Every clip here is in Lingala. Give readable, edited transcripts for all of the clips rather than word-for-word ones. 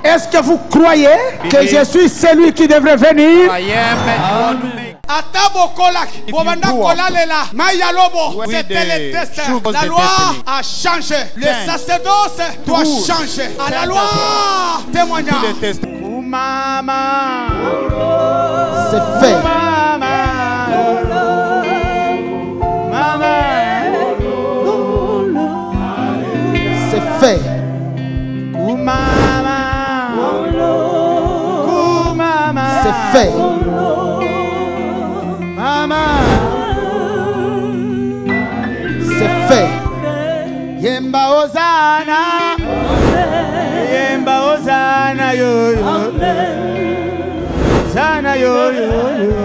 Est-ce que vous croyez que je suis celui qui devrait venir? C'était le test. La loi a changé. Le sacerdoce doit changer. À la loi, témoignage. C'est fait. C'est fait. C'est fait. C'est fait. Yemba Ozana. Yemba Ozana yo yo. Ozana yo yo yo.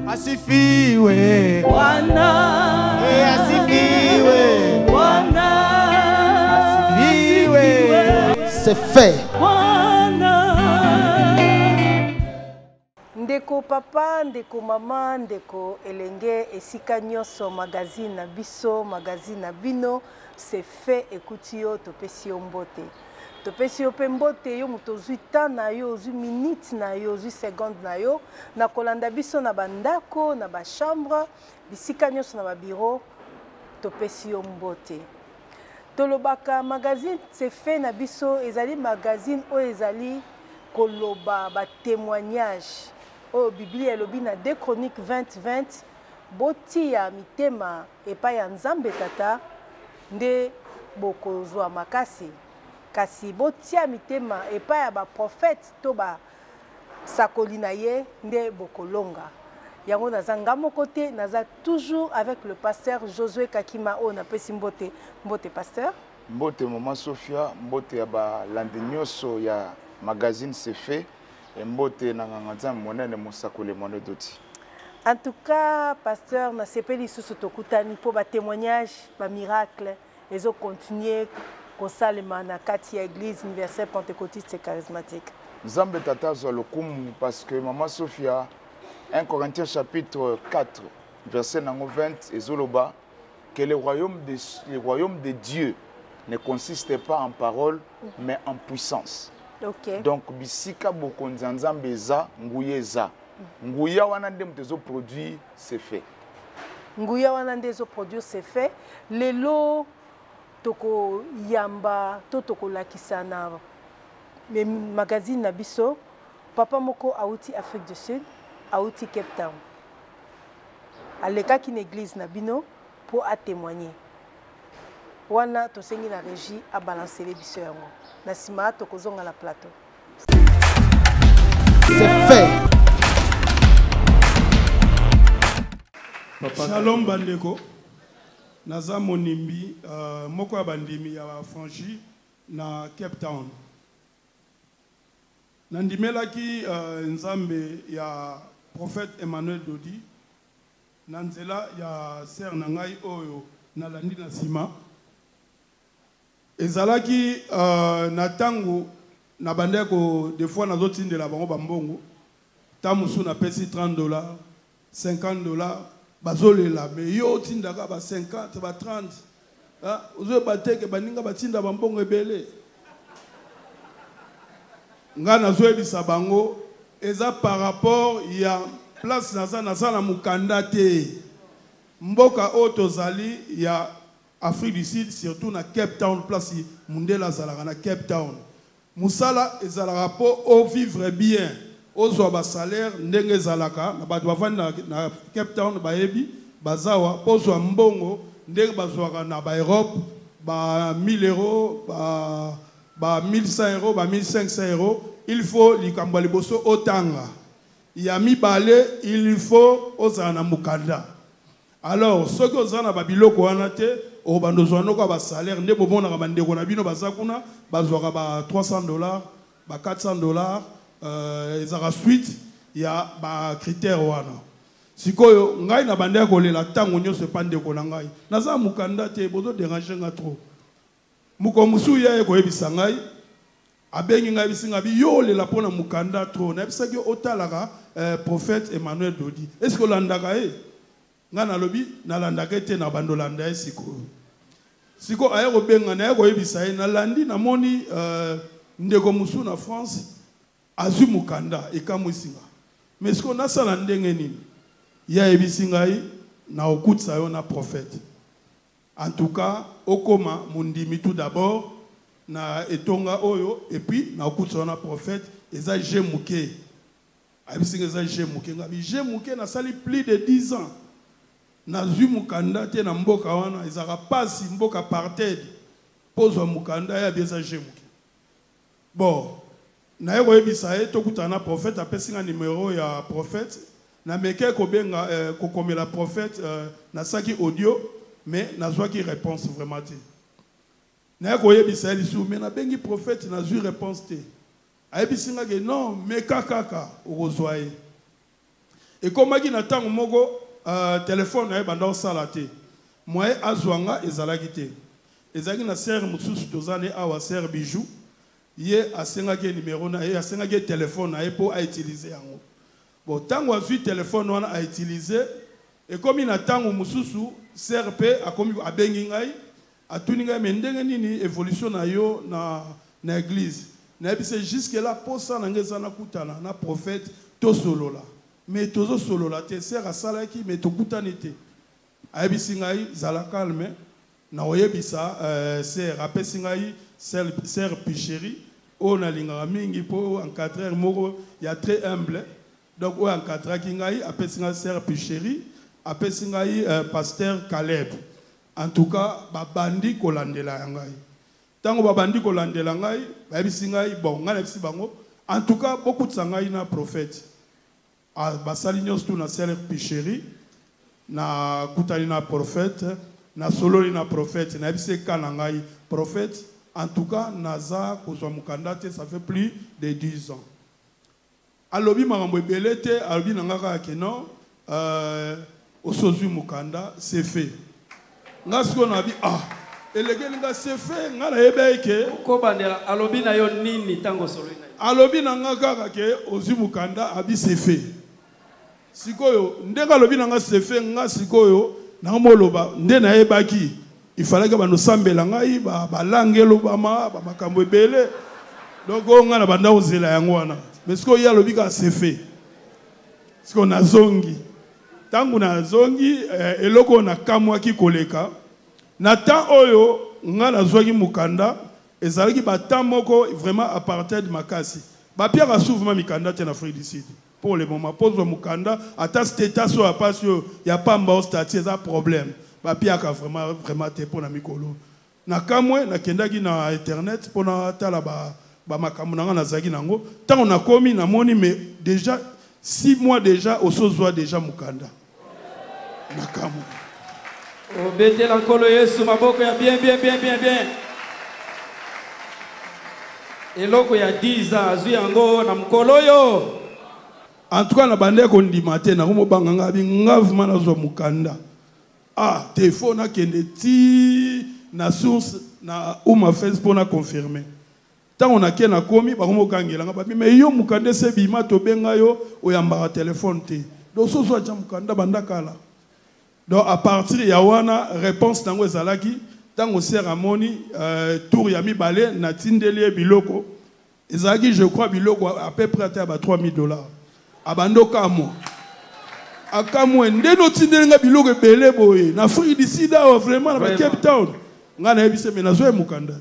Asifiwe. Wana. Asifiwe. Wana. Asifiwe. C'est fait. Ndeko papa, ndeko mama, ndeko elenge esika nyoso magazine na biso, magazine na bino, c'est fait écoute yo topesi yo mbote. Topesi yo pe mbote yo muto zui temps na yo, zui minute na yo, zui seconde na yo, na kolanda biso na bandako, na ba chambre, bisika nyoso na ba bureau, topesi yo mbote. Tolobaka magazine c'est fait na biso, ezali magazine o ezali koloba ba témoignage. Oh, Biblia elobi na 2 Chroniques 20:20 botia mitema epai ya Nzambe tata nde bokozwa makasi kasi botia mitema epai ya ba prophète to ba sakoli na ye nde bokolonga yango naza ngamo côté naza toujours avec le pasteur Josué Kakima o na pesi mbote mbote pasteur mbote maman Sophia mbote ya ba landinyoso ya magazine c'est fait. En tout cas, pasteur, na sepeli sous tokutani pour ba témoignage, ba miracle, et ont continué comme ça les na kati ya église universelle pentecôtiste et charismatique. Nzambe tata zo lokumu parce que maman Sophia 1 Corinthiens chapitre 4 verset 20 ezoloba que le royaume de Dieu ne consiste pas en parole mais en puissance. Okay. Donc bisika bokonza nzambe eza nguya eza nguya wana nde mtezo produit c'est fait nguya wana nde zo produit c'est fait lelo toko yamba to toko lakisa na me magazine na biso papa moko auti Afrique du Sud auti Cape Town aleka ki église na bino pour a témoigner wana to sengi na régie a balancer les biso yango na sima to kozonga la plateau. C'est fait. Shalom bandeko. Naza monimbi moko ya bandimi ya franchi na Cape Town. Nandimelaki nzambe ya prophète Emmanuel Dodi. Nanzela ya ser nangai oyo nalandi na sima. Ezalaki na tango na bandeko des fois na zoti de la bango bambongo tamusu na pesi $30 $50 bazolela mais yo tindaka ba 50 ba 30 ah ozo bateke baninga batinda bambongo ebele nga nazo ebisa bango eza par rapport ya place naza na mukanda te mboka otozali ya Afrique du Sud, surtout na Cape Town, place Mundela Zalaka na Cape Town. Musala ezalaka po au vivre bien. Ozwa ba salaire ndenge zalaka na bato bavanda na Cape Town baebi bazawa pozwa mbongo ndenge bazwaka na ba Europe ba 1000 euros ba 1100 euros ba 1500 euros il faut likambo liboso otanga. Ya mibale il faut ozala na mukanda. Alors ceux qui ozala na babiloko wana te au bandozwano ka ba salaire nde bomona ka bandeko na bino bazakuna bazwaka ba $300 ba $400 ezaka suite ya ba critère wana sikoyo ngai na bandeko kolela tango nyose pandeko na ngai naza mukanda te bozo déranger nga trop muko musu ya ko ebisa ngai abengi ngai bisinga bi yo lela pona mukanda trop na bisaki otalaka prophète Emmanuel Dodi est-ce que landaka nga na lobi na landaka te na bandolanda sikoyo siko aya ko benga na ko yebisa na landi na moni ndeko musu na France azu mukanda ekamwisinga mais siko na sala ndenge nini ya yebisinga na okutsa yo na prophète en tout cas okoma mundimi tout d'abord na etonga oyo et puis na okutsa na prophète eza jemuke abisinga eza jemuke ngabi jemuke na sali plus de 10 ans na zu mukanda te na mboka wana ezaka pasi mboka parted pozwa mukanda ya bieza jemuke bon na yeko yebisa e tokuta na prophète apesinga numéro ya prophète na meke ko benga ko komela prophète na saki audio mais na zwaki réponse vraiment te na yeko yebisa lisu mais na bengi prophète na zu réponse te ayebisinga ke non mais kaka okozwaye et komaki na tango moko téléphone na banda osala te moi azwanga ezalaki te ezalaki na sœur mususu tozane awa sœur bijou ye asengaki numéro na ye asengaki téléphone na ye po a utiliser yango bon tango azwi téléphone wana a utiliser et comme na tango mususu sœur pe akomi abengi ngai atuni ngai mais ndenge nini évolution na yo na église na bise jusque là posa na ngeza na kutana na prophète to solola mais tozo solola te sœur asalaki mais to kutani te ayebisi ngai zala calme na oyebisa sœur apesi ngai sœur Picheri on a lingaka mingi po encadreur moko ya très humble donc o encadraki ngai apesi ngai sœur Picheri apesi ngai pasteur Caleb en tout cas babandi kolandela ngai tango babandi kolandela ngai bayebisi ngai bon ngai lebisi bango en tout cas beaucoup de sangai na prophète basali nyonso tu na sœur Picheri na kutani na prophète na sololi na prophète na yebisi kana ngai prophète en tout cas naza kozwa mukanda te ça fait plus de 10 ans alobi makambo ebele te alobi na ngaka ke non osozwi mukanda c'est fait nga siko na bi elegeli nga c'est fait nga na yebe ke ko bandela alobi na yo nini tango sololi na alobi na ngaka ke ozwi mukanda abi c'est fait sikoyo ndenga alobi na nga c'est fait nga sikoyo na moloba nde na yebaki il fallait que nous sambela ngai ba langelo ba makambo ebele donc on a banda ozela yango wana mais ce qu'on y a lobi ka c'est fait ce qu'on a zongi tangu na zongi eloko na kamwa ki koleka na temps oyo ngala zwaki mukanda ezalaki ba temps moko vraiment apartheid makasi ba pierre a souvent mikanda te na Afrique du Sud pour le moment pose mukanda ata status so apasio ya pamba au statut ça problème ba piaka vraiment te pona mikolo na kamwe na kendaki na internet pona tala ba makambo na na zaki nango tant on a komi na moni mais déjà 6 mois déjà osozwa déjà mukanda na kamwe obete la kolo Yesu maboko ya bien eloko ya 10 ans azu yango na mukolo yo en tout cas na bande ko ndima te na ko banganga bi ngavuma na zo mukanda téléphone a kende na source na uma face pour na confirmer tant on a kena komi ba komo kangela nga mais yo mukande se bima to benga yo oyamba téléphone te donc so so ja mukanda bandakala donc à partir ya wana réponse nango ezalaki tant on cérémonie tour ya mibale na tindeli biloko ezalaki je crois biloko à peu près à $3000 abandoka mo akamwe ndeno tindelinga biloko ebele boye na Afrique du Sud vraiment na Cape Town nga na yebise mais nazo mukanda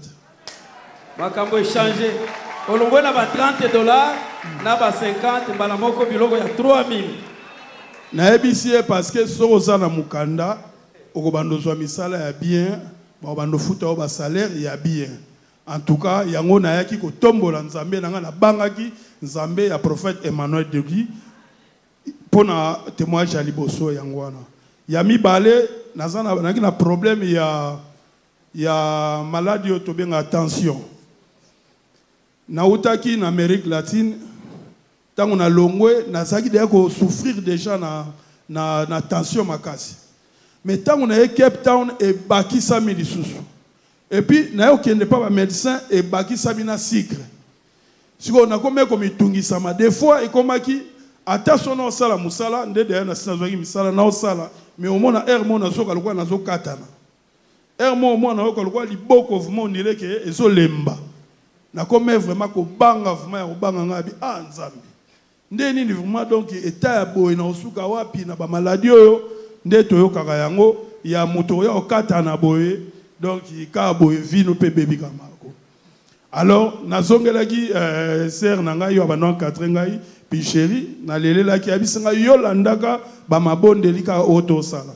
makambo échanger olongwe na ba $30 na ba 50 mbala moko biloko ya 3000 na yebise parce que soko za na mukanda okobandozwa misala ya bien ba bando futa ba salaire ya bien en tout cas yango na yaki ko tombola nzambe na nga na bangaki nzambe ya prophète Emmanuel Degui pona témoignage à liboso yangwana ya mibale nazana na problème ya maladie otobenga tension na utaki na Amérique latine tango na longwe nazaki déjà ko souffrir déjà na tension makasi mais tango na Cape Town e bakisa milisusu et puis na yo kende pas ba médecin e bakisa bina sucre siko na komé ko mitungisa ma des fois e komaki attention na osala musala nde de na sinazwaki misala na osala mais au mona air mona zoka lokwa na zokatana Moi, na ko li boko vraiment on dirait que ezo lemba. Na comme vraiment ko banga vraiment ko banga ngabi nzambi. Ndeni ni vraiment donc état ya boy na osuka wapi na ba maladie oyo nde toyokaka yango ya moto ya okata na boye donc ka boye vino pe bebi kamako. Alors nazongelaki sœur na ngai yo ba non 4 ngai puis chéri na lelelaki abisinga yo landaka ba mabondeli ka auto sala.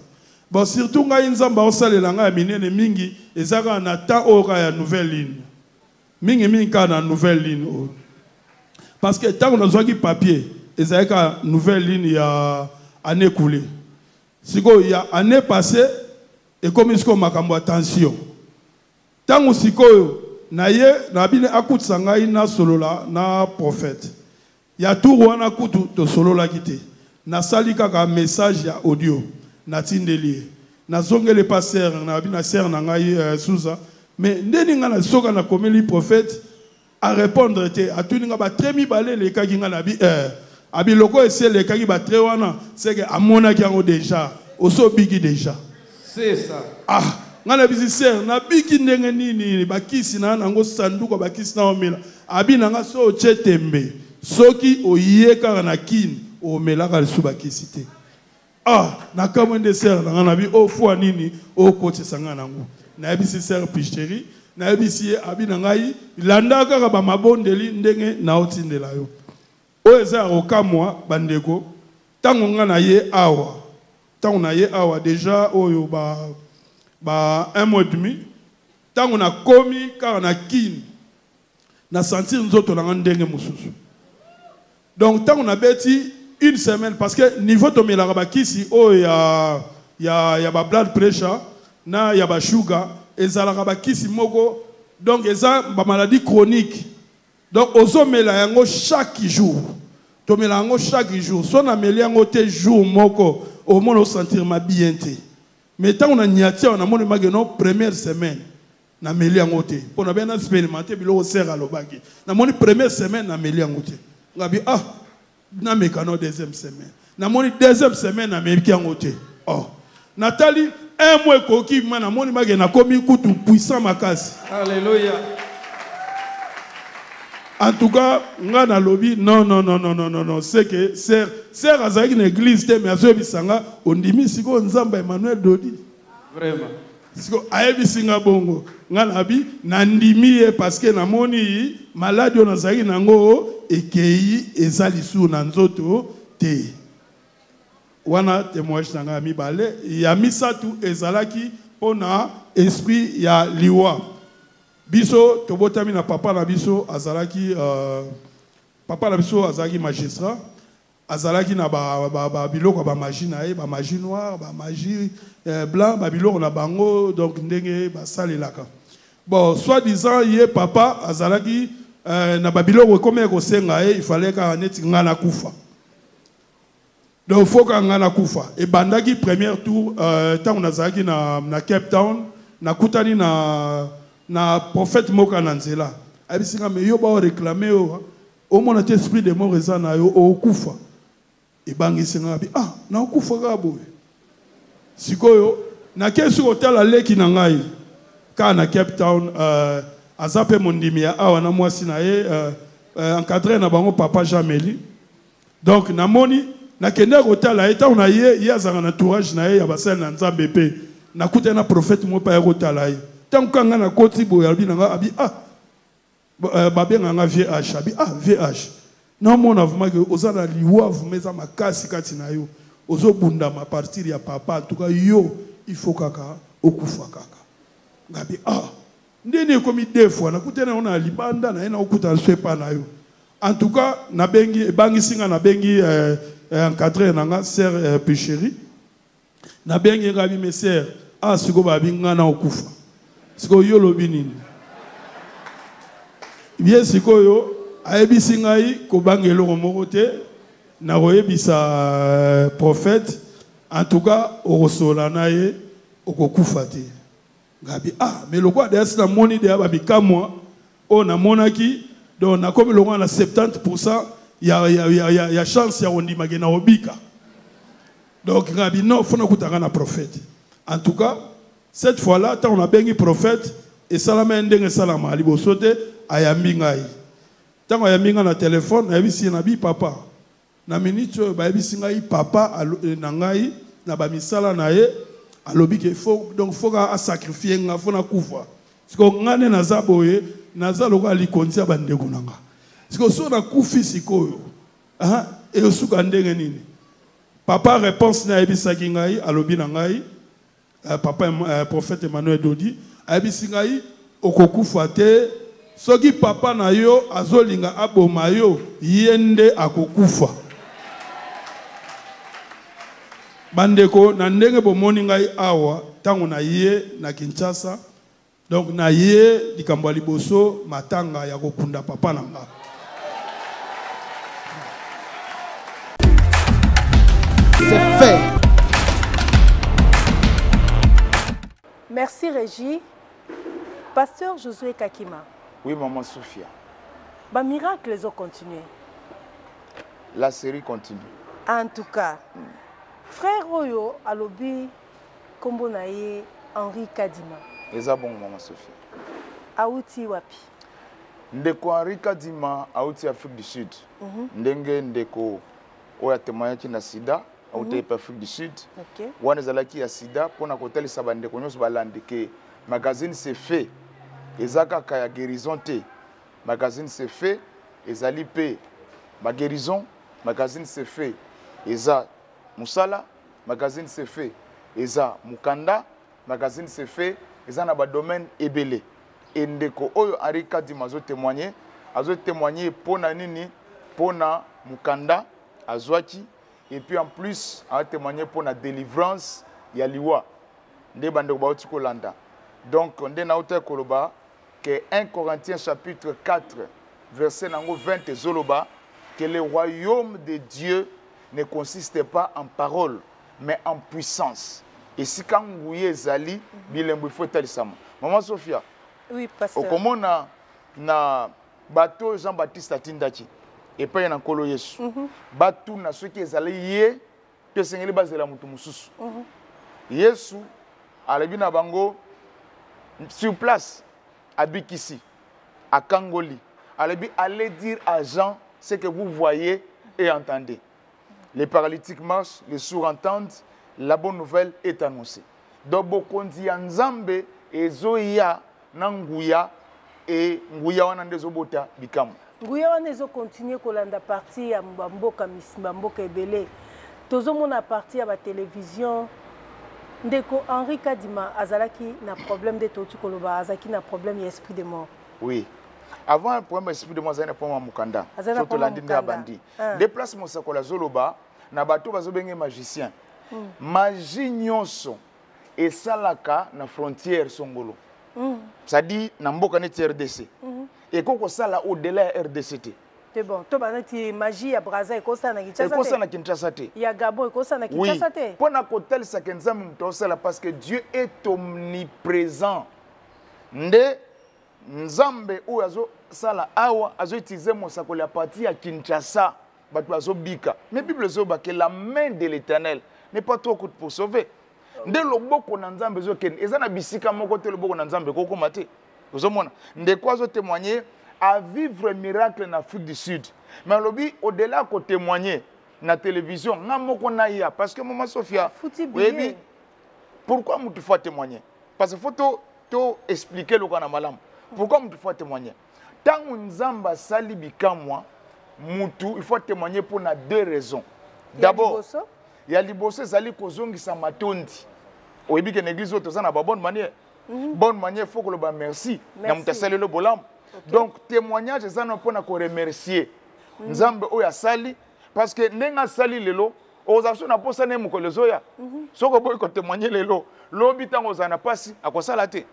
Bon surtout ngai nzamba osalela ngai minene mingi ezaka na ta ora ya nouvelle ligne. Mingi ka na nouvelle ligne. Parce que tant qu'on a besoin de papier, il y a une nouvelle ligne il y a année coulée. Si il y a année passée, et comme il y a attention. Tant qu'on na bine akut sangai na solo la na prophète. Il y a tout wana akut to solo la kité. Na sali kaka message ya audio na tindeli. Na zongele pasteur na bina sœur na ngai Souza. Mais ndeni ngana soka na komeli prophète à répondre à tout le monde très balé les cas qui ngana bi abi loko essayer les cas qui ba très wana c'est que amona qui ont déjà oso bigi déjà c'est ça ngana bisi sœur na bigi ndenge nini bakisi na ngo sanduko bakisi na omela abi nanga so chetembe soki oyeka na kin o melaka le subakisi te na kamwende sœur ngana bi o fois nini o kote sangana ngo na bisi sœur picheri na ebisi abi na ngai landa kaka ba mabondeli ndenge na otindela yo o eza okamwa bandeko tango nga na ye awa tango na ye awa déjà oyo ba 1 mois et demi tango na komi kaka na kin na sentir nzoto na ndenge mususu donc tango na beti une semaine parce que niveau to melaka bakisi o ya ba blood pressure na ya ba sugar ezalaka bakisi moko donc eza ba maladie chronique donc ozomela yango chaque jour tomela yango chaque jour so na meli yango te jour moko au moins sentir ma bien te mais tant on a niatia on a mon mageno première semaine na meli yango te pour na bien expérimenter bilo sert à lobaki na mon première semaine na meli yango te ngabi na mekano deuxième semaine na mon deuxième semaine na meli yango te Nathalie un mois koki mana moni magena komi kutu puissant makasi. Alléluia. En tout cas, nga na lobby non, c'est que sœur azaki na église te mais azo bisanga ondimi siko nzamba Emmanuel Dodi. Vraiment. Siko ayebi singa bongo nga na bi na ndimi parce que na moni malade on azaki nango ekei ezali su na nzoto te. Wana témoignage nanga mibale ya misatu ezalaki pona esprit ya liwa biso tobotami na papa na biso azalaki papa na biso azalaki magistrat azalaki na ba biloko ba magie na ba magie noire ba magie blanc ba biloko na bango donc ndenge ba salelaka bon soit disant ye papa azalaki na ba biloko comme ko senga il fallait ka neti ngana kufa. Donc il faut qu'on ait kufa. Et bandaki premier tour tant on a zaki na Cape Town na kutani na prophète Moka Nanzela. Abisinga me yo ba réclamer au moins notre esprit de mort ezana yo o kufa. Et bangi singa bi na kufa ka boye. Sikoyo na kesu hotel aleki na ngai ka na Cape Town azape mondimi ya awa na mwasi na ye encadré na bango papa Jameli. Donc na moni na kende kotala eta on a ye azanga na entourage na ye ya basel na nzambe pe na kuta na prophète mo pa kotala ye tant kanga na koti boya bi nga abi ba benga nga VH abi VH na mona vraiment que ozana liwa vumeza makasi kati na yo ozobunda ma partir ya papa en tout cas yo il faut kaka okufa kaka ngabi ndene komi deux fois na kuta na ona libanda na ena okuta nsepa na yo en tout cas na bengi bangi singa na bengi encadré nanga sœur pécherie na bengi ngabi mes sœurs siko babinga na okufa siko yo lobi nini bien siko yo ayebisi ngai ko bangelo moko te na koyebisa prophète en tout cas okosola na ye okokufa te ngabi mais le quoi derrière na moni de babika moi na monaki donc na comme le roi na 70% il y a chance ya ondi magena obika donc ngabi non faut na kutanga na prophète en tout cas Cette fois-là, quand on a béni prophète, et salama ndenge salama alibosote ayambi ngai. Tant ayambi ngai na téléphone, na yebisi na bi papa. Na minute ba yebisi ngai papa na ngai na ba misala na ye alobi ke faut donc faut ka sacrifier nga faut na kufa. Siko ngane na zaboye na zaloko alikonzi abandeko nanga. Siko so na kufi sikoyo. Ah et osuka ndenge nini? Papa réponse na yebisa ngai alobi na ngai papa prophète Emmanuel Dodi ayebisi ngai okokufa te soki papa na yo azolinga aboma yo yende akokufa. Bandeko na ndenge bomoni ngai awa tango na ye na Kinshasa donc na ye likambo liboso matanga ya kokunda papa na nga. C'est fait. Merci Régie. Pasteur Josué Kakima. Oui, maman Sophia. Les miracles ont continué. La série continue. En tout cas, frère Oyo alobi kombo na ye Henri Kadima. Eza bon, maman Sophia. Auti wapi? Ndeko Henri Kadima auti Afrique du Sud. Ndenge ndeko oya témoignage na sida auti Afrique du Sud. OK. Wana zalaki ya sida pona koteli sabandeko nyos balande ke magazine c'est fait. Ezaka kaya guérison te. Magazine c'est fait. Ezali pe ma guérison. Magazine c'est fait. Eza Musala. Magazine c'est fait. Eza Mukanda. Magazine c'est fait. Eza na ba domaine ebele. Et ndeko oyo Henri Kadima azo témoigner. Azo témoigner pona nini? Pona Mukanda. Azwaki. Et puis en plus, a témoigné pour la délivrance yaliwa. Nde bandeko ba otiko landa. Donc on na auteur koloba que 1 Corinthiens chapitre 4 verset 20 zoloba que le royaume de Dieu ne consiste pas en parole mais en puissance. Et si quand vous y ezali bilembo faut talisama. Maman Sophia. Oui, pasteur. Okomona na bateau Jean-Baptiste atindaki. Et pas un kolo Yesu. Batu na ceux qui ezali ye te sengeli bazela mutu mususu. Yesu alabi na bango sur place à Bikisi, à Kangoli. Alabi allez dire à Jean ce que vous voyez et entendez. Les paralytiques marchent, les sourds entendent, la bonne nouvelle est annoncée. Donc bokondi ya Nzambe ezoya na nguya et nguya wana ndezobota bikamu. Nguya wana ezo continuer kolanda partie ya mboka mboka ebele. Tozomona partie ya ba télévision. Ndeko Henri Kadima azalaki na problème de totu koloba azaki na problème ya esprit de mort. Oui. Avant le problème esprit de mort azana pour Mukanda. Surtout landine ya bandi. Déplacement sakola zoloba na bato bazobenge magicien. Magie nyonso esalaka na frontière songolo. Ça dit na mboka neti RDC. Et koko sala au-delà ya RDC. C'est bon. To banati magie ya Brazza ekosa na Kinshasa. Ekosa na Kinshasa te. Ya Gabon ekosa na Kinshasa te. Oui. Pona kotel sa kenzam mtosala parce que Dieu est omniprésent. Nde Nzambe ou azo sala awa azo utiliser mosakoli ya partie ya Kinshasa. Batu azo bika. Mais Bible zoba que la main de l'Éternel n'est pas trop courte pour sauver. Nde loboko na Nzambe zo ken ezana bisika moko te loboko na Nzambe koko mate. Vous avez des quoi témoigner à vivre un miracle en Afrique du Sud. Mais lobby au-delà de témoigner dans la télévision, parce que maman Sophia, oui, pourquoi tu faut témoigner? Parce qu'il faut expliquer le cas malam. Pourquoi tu faut témoigner? Tant que Nzamba sali bikamwa, il faut témoigner pour deux raisons. D'abord, il y a liboso sali kozongi sa matondi. Oui, bien que l'église autour na bonne manière. Bonne manière, il faut que le merci. Donc, témoignage, c'est un peu pour remercier. Nzambe oya sali, parce que nenga sali lelo, ozasu na posa ne mukole zoya. Soko boy ko témoigner lelo, lobi tango zana pasi akosala te.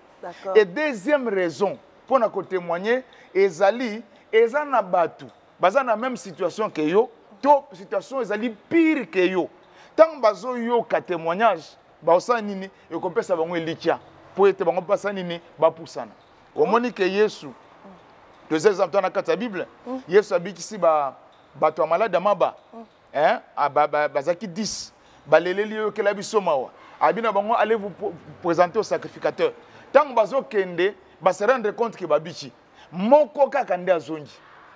Et deuxième raison pour na ko témoigner, ezali ezana batu, baza na même situation que yo, to situation ezali pire que yo. Tant bazo yo ka témoignage, ba osa nini e ko pesa bango elikia. Pour être bon passant nini ba pusana. Au moni que Yesu deux exemples dans la Bible, Yesu abikisi ba bato malade maba. Hein? Bazaki 10. Baleleli yo kela biso mawa. abina bango allez vous présenter au sacrificateur. Tant bazo kende ba se rendre compte que babichi moko kaka nde azongi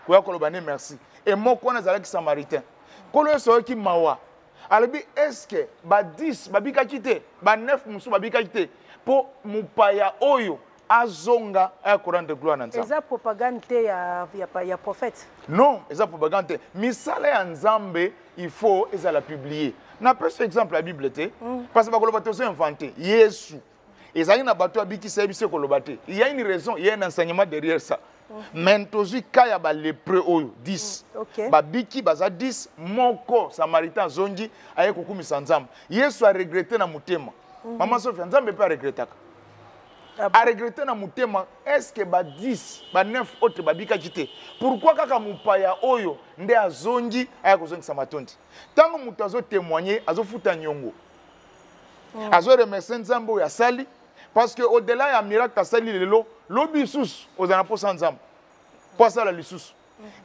koya kolobane merci et moko na zalaki samaritain kolo so ki mawa alobi est-ce que ba 10 babika kité ba 9 musu babika kité po mupaya oyo azonga aya rendre gloire na nzambe. Eza propagande ya prophète. Non, eza propagande. Misala ya nzambe il faut la publier. Na pese exemple la Bible te parce que ba koloba tozo inventé Yesu. Ezali na bato abiki sebise koloba te. Il y a une raison, il y a un enseignement derrière ça. Mais tozi kaya ba lépreux oyo 10. Ba biki baza 10 moko samaritain zongi aye kokumisa nzambe. Yesu a regretté na mutema. Maman Sophie nzambe pe a regrettaka. A regretté na mutema est-ce que ba 10 ba 9 autres babika kité pourquoi kaka mupaya oyo nde azongi aya kozongisa matondi tango mutu azo témoigner azo futa nyongo azo remercier nzambe oyo asali parce que au-delà ya miracle asali lelo lobi susu ozana posa nzambe posa la lisusu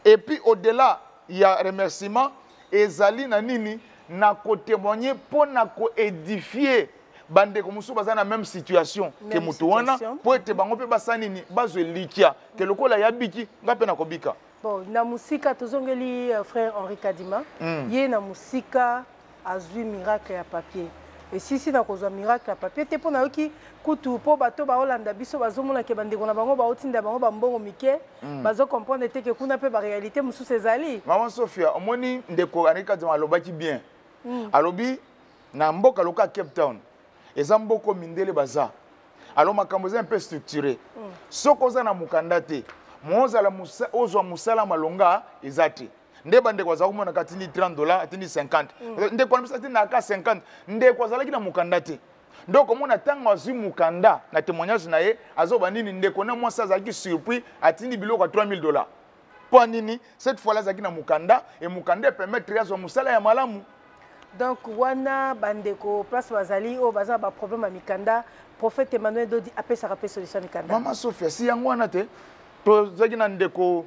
et puis au-delà ya remerciement ezali na nini na ko témoigner pour na ko édifier bande comme sous bazana même situation que mutuana pour être bango pe basanini bazo likia que lokola ya biki ngape na kobika. Bon na musika tozongeli frère Henri Kadima ye na musika azui miracle ya papier et si na kozwa miracle ya papier te pona yoki kutu po bato ba Holanda biso bazomona ke bande kona bango ba otinda bango ba mbongo mike bazo comprendre te ke kuna pe ba réalité musu sezali. Maman Sophia omoni ndeko Henri Kadima alobaki bien alobi na mboka loka Cape Town ezamboko mindele baza alors makambo un peu structuré soko za na mukanda te mozala musa ozwa musala malonga ezati nde bande kwa za kumona katini $30 atini 50 nde kwa misa tini aka 50 nde kwa zalaki na mukanda te donc komona tanga azwi mukanda na témoignage na ye azoba nini nde kona mwasa zaki surpris atini biloko $3000 pour nini cette fois là zaki na mukanda et mukanda permettre ya zo musala ya malamu. Donc wana bandeko place bazali o baza ba problème à mikanda prophète Emmanuel Dodi apesa rapé solution mikanda. Maman Sophia si yango wana te to zaki na ndeko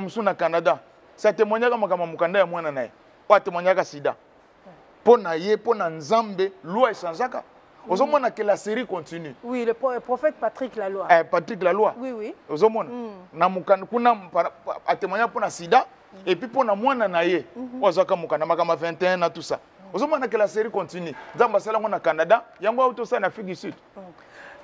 musu na Canada ça témoignaka makama mukanda ya mwana naye o témoignaka sida pona ye pona nzambe loi échangeaka ozomona que la série continue. Oui le prophète Patrick Laloy. Patrick Laloy. Oui ozomona na mukanda kuna a témoigner pona sida et puis pona mwana naye ozaka mukanda makama 21 na tout ça. Ozomona que la série continue. Nzamba sala ngona Canada, yango auto ça na Afrique du Sud.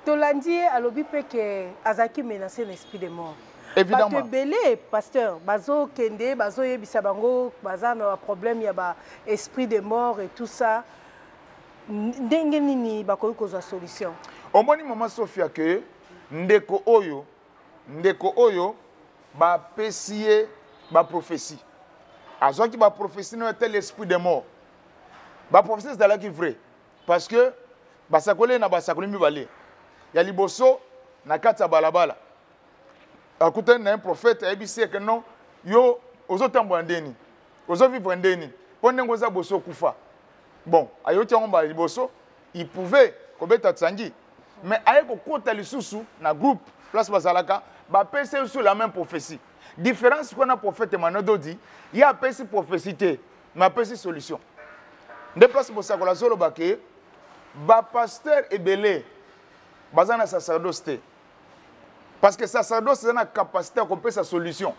Tolandi alobi pe que azaki menacé l'esprit de mort. Évidemment. Bato belé pasteur, bazo kende, bazo yebisa bango, baza na problème ya ba esprit de mort et tout ça. Ndenge nini bakoyi kozwa solution. Omoni Maman Sophia que ndeko oyo ba pesie ba prophétie. Azoki ba prophétie no tel l'esprit de mort. Ba prophétie c'est là qui vrai parce que basakole na basakole mibale ya liboso na kata balabala akuta na un prophète ebisi que non yo ozotambo ndeni ozo vivre ndeni pone ngoza boso kufa bon ayoti ngomba liboso il pouvait kobeta tsangi mais aye ko kota lisusu na groupe place bazalaka ba pese sur la même prophétie différence qu'on a prophète Emmanuel Dodi il y a pese prophétie mais pese solution. De place pour ça que la zolo baké, ba pasteur ebelé, bazana sacerdoce. Parce que sacerdoce c'est une capacité à comprendre sa solution.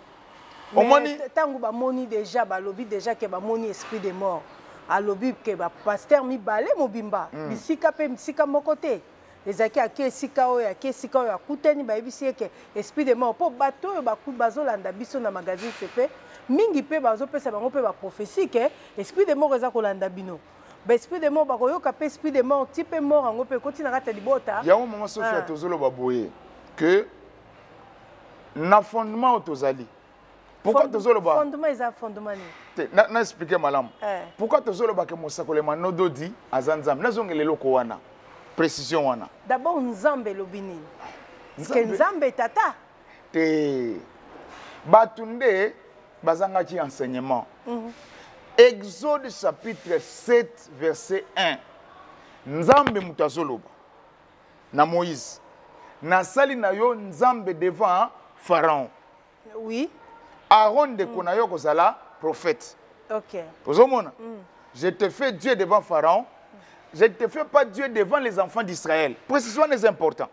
Au moins tango ba moni déjà ba lobby déjà que ba moni esprit de mort. A lobby que ba pasteur mi balé mobimba. Bisika pe bisika mokote. Ezaki ake sika oyo ake sika oyo akuteni ba ebisi que esprit de mort po bato ba ku bazolanda biso na magazine c'est fait. Mingi pe bazo pesa bango pe ba prophétie que esprit de mort eza kolanda bino. Ba esprit de mort ba koyoka pe esprit de mort type mort ngo pe kotina kata libota. Ya un moment Sophia tozolo baboye que na fondement tozali. Pourquoi tozolo ba? Fondement eza fondement ni. Na expliquer malam. Pourquoi tozolo ba ke mosakole manodo di azanzam nazongele loko wana. Précision wana. D'abord nzambe lobini. Parce que nzambe tata. Te batunde bazanga qui enseignement. Exode chapitre 7 verset 1. Nzambe mutazoloba na Moïse. Na sali na yo nzambe devant Pharaon. Oui. Aaron de konayo kozala prophète. OK. Ozomona. Je te fais Dieu devant Pharaon. je ne te fais pas Dieu devant les enfants d'Israël. Précision est important.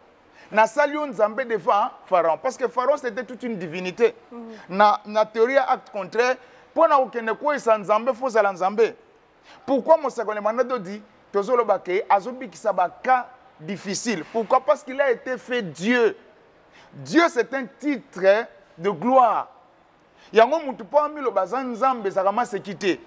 Na salio nzambe devant Pharaon parce que Pharaon c'était toute une divinité. Na théorie acte contraire pour na okene ko isa nzambe fo zala nzambe. Pourquoi Mosako le manado dit tozolo bake azobi ki ba cas difficile. Pourquoi? Parce qu'il a été fait Dieu. Dieu c'est un titre de gloire. Yango mutu pa mi lo bazan nzambe zakama sekité.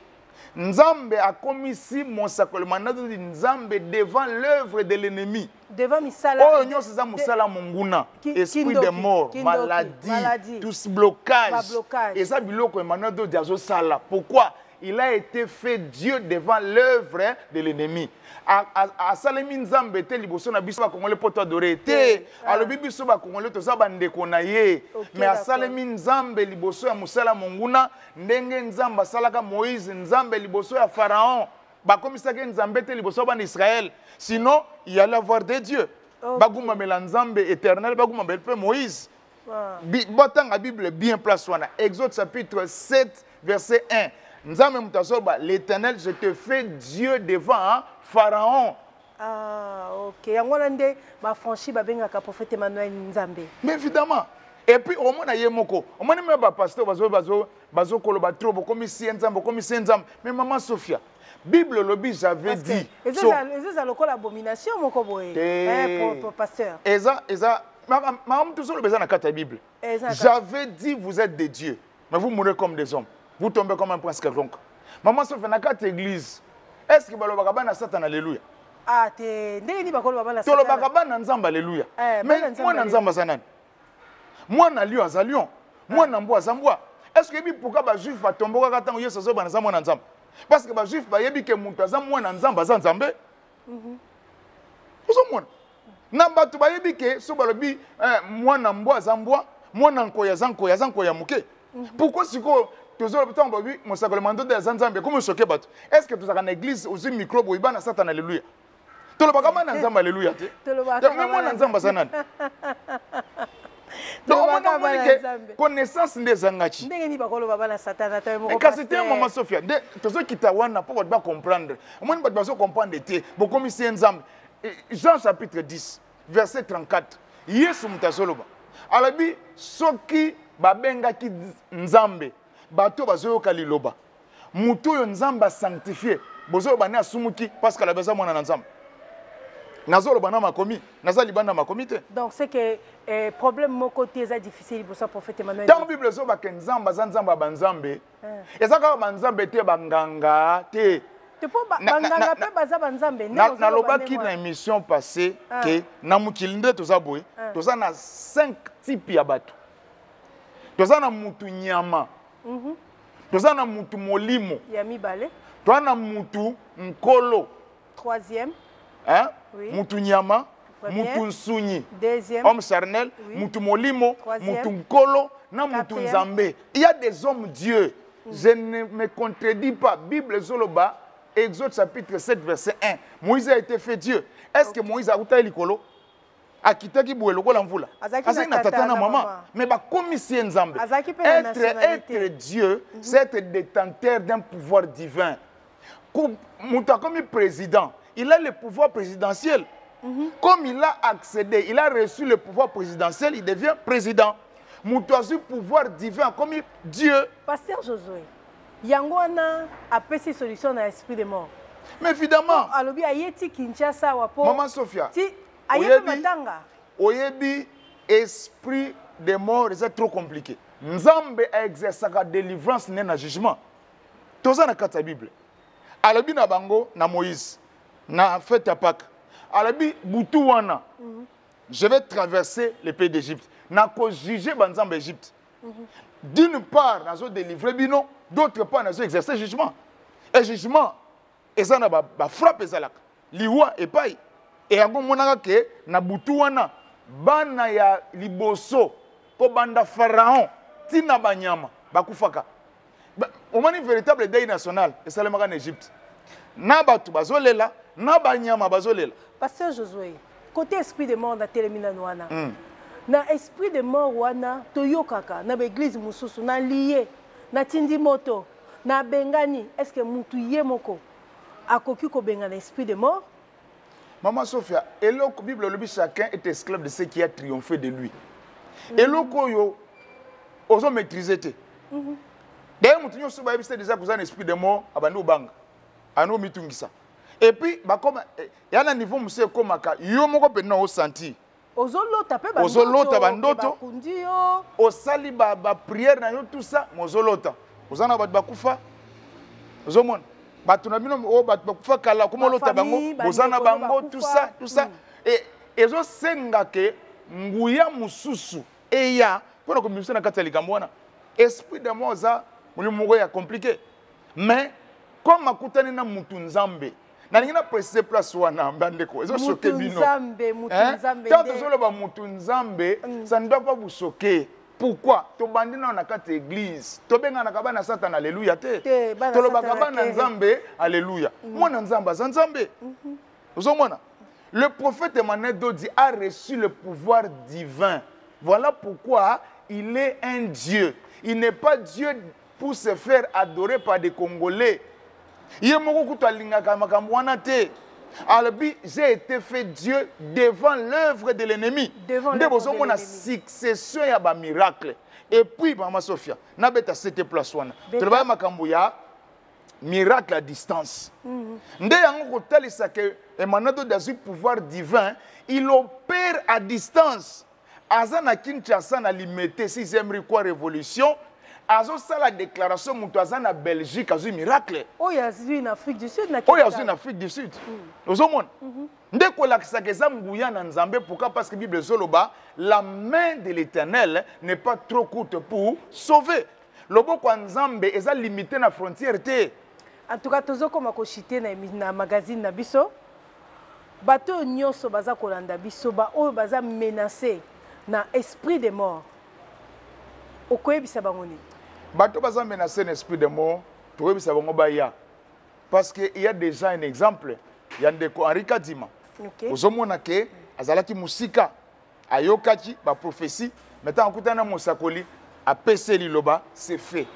Nzambe a commis ici Mosako le manado dit nzambe devant l'œuvre de l'ennemi. Devant Misala. Oh, nous sommes Moussala Monguna. Esprit de mort, maladie, tout ce blocage. Et ça, biloko Emmanuel Diazo Sala. Pourquoi? Il a été fait Dieu devant l'œuvre de l'ennemi. À Salemi Nzambe, te liboso na biso ba Congolais poto adoré te. À le bibiso ba Congolais to za bande konaye. Mais à Salemi Nzambe liboso ya Moussala Monguna, ndenge Nzamba salaka Moïse Nzambe liboso ya Pharaon. Bakomisaki Nzambe te liboso ban Israël. Sinon, il y allait avoir des dieux. Bagouma Nzambe éternel, Bagouma Belpe Moïse. Botan la Bible bien place wana. Exode chapitre 7 verset 1. Nzambe mutasoba l'éternel, je te fais Dieu devant Pharaon. Ah, OK. Yango ndé ba franchi ba benga ka prophète Emmanuel Nzambe. Mais évidemment. Et puis au moins na yemoko. Au moins même ba pasteur bazo koloba trop comme si Nzambe comme si Nzambe. Mais maman Sophia Bible lobby j'avais dit. Et ça le l'abomination mon koboé. Pour pasteur. Eza maman tout seul besoin na kata Bible. J'avais dit vous êtes des dieux, mais vous mourrez comme des hommes. Vous tombez comme un prince quelconque. Maman Sophie na kata église. Est-ce que balobaka bana Satan alléluia? Ah te ndenge ni bakolo bana Satan. Tolobaka bana Nzamba alléluia. Mais moi na Nzamba sanani. Moi na lion za lion. Moi na mboa za mboa. Est-ce que bi pourquoi ba juif va tomber ka tango yeso zo bana za mwana Nzamba? Parce que les juifs bayebi ke mutu aza mwana nzamba za nzambe. Ozo mwana. Na batu bayebi ke so balobi mwana mbwa za mbwa, mwana nkoya za nkoya muke. Pourquoi siko tozo le temps babi Mosako le mando de za nzambe comme choquer batu. Est-ce que tozaka na église ozi microbe oyibana Satan alléluia. Tolobaka bana nzamba alléluia te. Mais mwana nzamba za nani? Donc, on connaissance des angachi. Quand c'était un moment Sophia, tous ceux qui t'ont pas comprendre. Moi, je ne peux pas comprendre. Beaucoup de Jean chapitre 10, verset 34. Yesu mutazoloba. Alabi soki babenga ki nzambe, bato bazoyo kaliloba. Muto yo nzamba sanctifié. Bozo bana asumuki parce que la besoin mona nzamba. Nazolo bana makomi, nazali bana makomi te. Donc c'est que problème mon côté est difficile pour ça prophète Emmanuel. Dans la Bible so ba kenzamba zanzamba banzambe. Ezaka banzambe te banganga te. Te po banganga pe baza banzambe. Na lobaki na émission passée que na mukilinde toza boye, toza na 5 types ya bato. Toza na mutu nyama. Toza na mutu molimo. Ya mibale. Toza na mutu nkolo. Troisième. Hein? Oui. Mutu nyama, mutu nsunyi. Deuxième. Homme charnel, mutu molimo, mutu nkolo, na mutu nzambe. Il y a des hommes Dieu. Je ne me contredis pas. Bible Zoloba, Exode chapitre 7 verset 1. Moïse a été fait Dieu. Est-ce que Moïse a utaili kolo? Akitaki bouelo kola mvula. Azaki na tata na maman. Mais ba commissie nzambe. Être Dieu, c'est être détenteur d'un pouvoir divin. Muta comme président. Il a le pouvoir présidentiel. Comme il a accédé, il a reçu le pouvoir présidentiel, il devient président. Moutoazu pouvoir divin comme Dieu. Pasteur Josué, Yangwana a passé solution à l'esprit de mort. Mais évidemment. Alobi ayeti Kinshasa wapo. Maman Sophia. Si ayeti matanga. Oyebi esprit de mort, c'est trop compliqué. Nzambe a exercé la délivrance na jugement. Toza na kata Bible. Alobi na bango na Moïse. Na fête à Pâques. Alabi Boutouana. Je vais traverser le pays d'Égypte. Na ko juger banzamba Égypte. D'une part, nazo délivrer bino, d'autre part nazo exercer jugement. Et jugement, ezana ba frappe ezalaka. Liwa et paille. Et yango monaka ke na Boutouana bana ya liboso ko banda pharaon tina banyama bakufaka. Au moins une véritable deuil national et ça le en Égypte. Na batu bazolela na banyama bazolela. Pasteur Josué, côté esprit de mort na telemina noana. Na esprit de mort wana toyokaka na église mususu na lié na tindi moto na bengani est-ce que mutu ye moko akoki ko benga na esprit de mort Maman Sophia, et la Bible le dit chacun est esclave de ce qui a triomphé de lui. Et le koyo ozo maîtriser te. D'ailleurs mutunyo so ba bise déjà un esprit de mort abando banga. Ano mitungisa. Et puis ba comme yana niveau monsieur komaka yo moko pe na o senti. Ozolota pe bandoto. Osali ba prière na yo tout ça, mozolota. Ozana ba bakufa. Ozomon. Batuna bino o ba bakufa kala kuma lota bango, ozana bango tout ça. Et ezo senga ke nguya mususu eya pour que nous na kata likamwana. Esprit de moza mulimu ya compliqué. Mais comme makutani na mutu nzambe na ningina préciser place wana mbandeko ezo choquer bino mutu nzambe tant que ba mutu nzambe ça ne doit pas vous choquer. Pourquoi to bandina na kata église to benga na kabana satan alléluia te to lo bakabana nzambe alléluia mwana nzamba za nzambe uzomona. Le prophète Emmanuel Dodi a reçu le pouvoir divin. Voilà pourquoi il est un Dieu. Il n'est pas Dieu pour se faire adorer par des Congolais. J'ai été fait Dieu devant l'œuvre de l'ennemi. Devant la succession et un miracle. Et puis, Maman Sophia, n'a pas cette place. Miracle à distance. Emmanuel a un pouvoir divin, il opère à distance. Azana Kinshasa na limité 6e révolution. Azo la déclaration Moutouazana Belgique a un miracle. Oh, il y a en Afrique du Sud. Oh, il y a en Afrique du Sud. Nous avons. Dès qu'on a Nzambe, pourquoi? Parce que la Bible Zoloba, la main de l'Éternel n'est pas trop courte pour sauver. Le bon Nzambe est limité na frontière. En tout cas, tozo comme akoshité na magazine na biso. Bato nyoso baza kolanda biso ba oyo baza menacé na esprit de mort. Okoyebisa bangoni. Bato baza menacé na esprit de mort, toyebisa bango ba ya. Parce que il y a déjà un exemple, il y a ndeko Henri Kadima. Ozomona ke azalaki musika ayokaki ba prophétie, maintenant akutana mosakoli a pese liloba, c'est fait.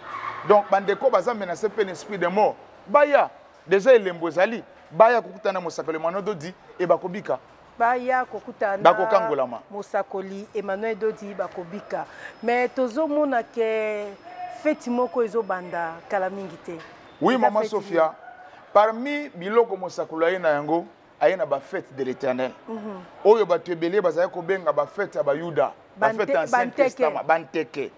Donc bandeko baza menacé par l'esprit de mort. Baya déjà elembo zali baya kokutana mosakoli Emmanuel Dodi e bakobika baya kokutana bakokangolama mosakoli Emmanuel Dodi bakobika mais tozomona ke feti moko ezobanda kala mingi te. Oui maman Sophia, parmi biloko mosakoli na yango ayena ba fête de l'Éternel. Oyo batebele bazaya kobenga ba fête ya bayuda, ba fête ancien testament, banteke.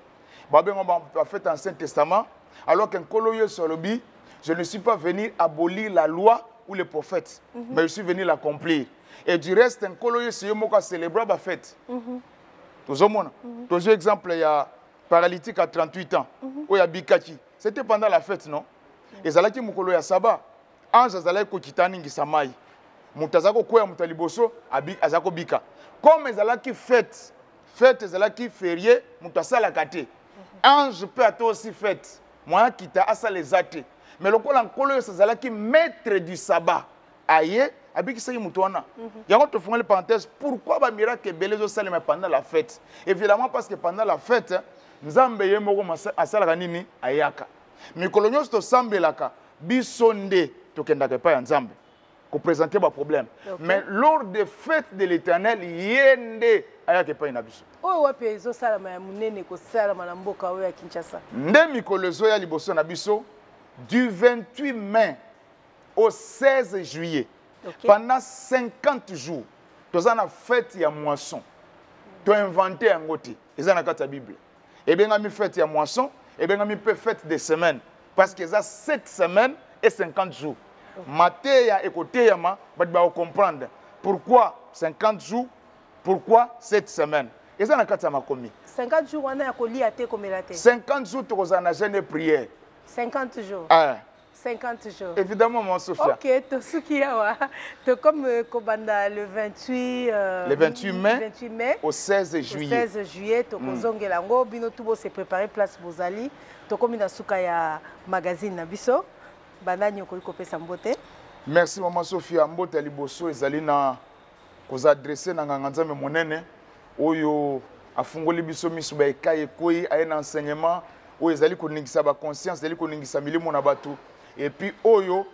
Babenga ba fête ancien testament alors qu'un koloyo solobi je ne suis pas venu abolir la loi ou les prophètes, mais je suis venu l'accomplir. Et du reste, un coloyer c'est un célébrer la fête. Toujours exemple, il y a paralytique à 38 ans, où il y a Bikaki. C'était pendant la fête, non? Et Zalaki Mukolo ya Saba, Ange Zalaki Kokitani Ngisamai, Mutazako Koya Mutaliboso, Azako Bika. Comme Zalaki fête Zalaki férié, Mutasala Kate. Ange peut être aussi fête. Moi, qui t'a asa les athées. Mais le col en colo, c'est qui maître du sabbat. Aïe, avec ça, il y a une parenthèse. Pourquoi le miracle est belé pendant la fête? Évidemment, parce que pendant la fête, nous avons eu un salaganini ayaka. Mais coloniaux to sambelaka, bisonde, tokendake pas ensemble. Pour présenter le problème. Mais lors des fêtes de l'Éternel, yende ayaka pas inabiso. Oh, ouais, puis ils ont salama ya munene ko salama na mboka oya Kinshasa. Ndemi kolozo ya liboso na biso. Du 28 mai au 16 juillet, pendant 50 jours, nous avons fait la moisson. Nous avons inventé un côté. C'est dans la Bible. Et bien, nous avons fait la moisson, et bien, nous avons fait des semaines. Parce que ça 7 semaines et 50 jours. Matéa et côté, vous comprendre pourquoi 50 jours, pourquoi 7 semaines. Et ça, c'est dans la 50 jours, on a collé à te comme la tête. 50 jours, nous avons jeûné prière. 50 jours. 50 jours. Évidemment, mon Sophia. Ok, tu comme Kobanda le 28 mai au 16 juillet. 16 juillet, tu as bino tubo se préparer place Bozali. Tu comme na suka ya magazine na biso. Banani ko kopesa mbote. Merci maman Sophia, mbote liboso ezali na koza adresser na nganzame monene oyo afungoli biso miso ba ekaye koyi ayena enseignement. Oyo ezali koningisa ba conscience ezali koningisa milimo na bato et puis oyo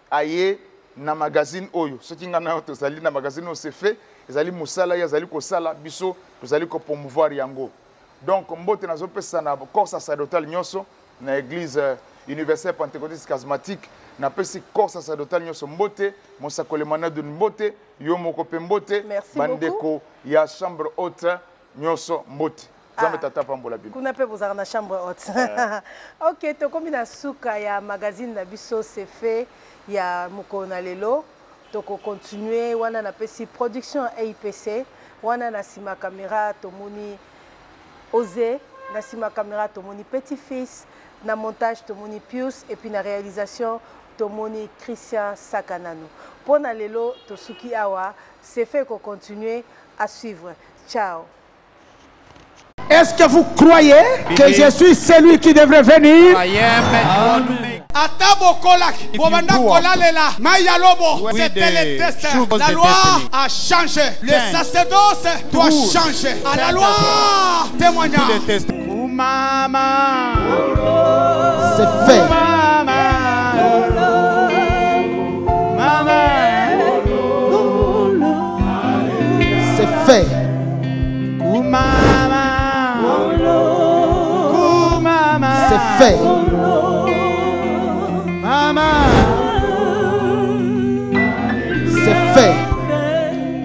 aye na magazine oyo soki nga na tozali na magazine oyo c'est fait ezali mosala ya ezali kosala biso tozali ko promouvoir yango donc mbote nazopesa na corps sacerdotal nyonso na église universelle pentecôtiste charismatique na pesi corps sacerdotal nyonso mbote mosakole manado mbote yo moko pe mbote bandeko ya chambre haute nyonso mbote zambe tata pambola bino kuna pe bozaka na chambre haute OK tokomi na suka ya magazine na biso c'est fait ya mokona lelo toko continuer wana na pesi production AIPC wana na sima caméra tomoni Osé na sima caméra tomoni petit fils na montage tomoni Pius et puis na réalisation tomoni Christian Sakanano pona lelo tosuki awa c'est fait qu'on continue à suivre ciao. Est-ce que vous croyez que je suis celui qui devrait venir? Atabo Kolak, Bobanda Kolalela, Mayalobo, c'était le test. La loi a changé. Le sacerdoce doit changer. À la loi, témoignage. C'est fait. C'est fait. C'est fait. C'est fait.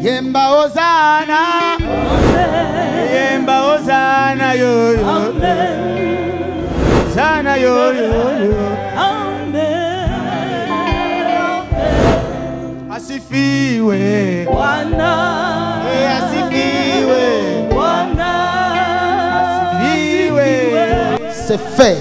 Yemba Ozana. Yemba Ozana yo yo. Ozana yo yo yo. Asifiwe. Wana. Asifiwe. Wana. Asifiwe. C'est fait.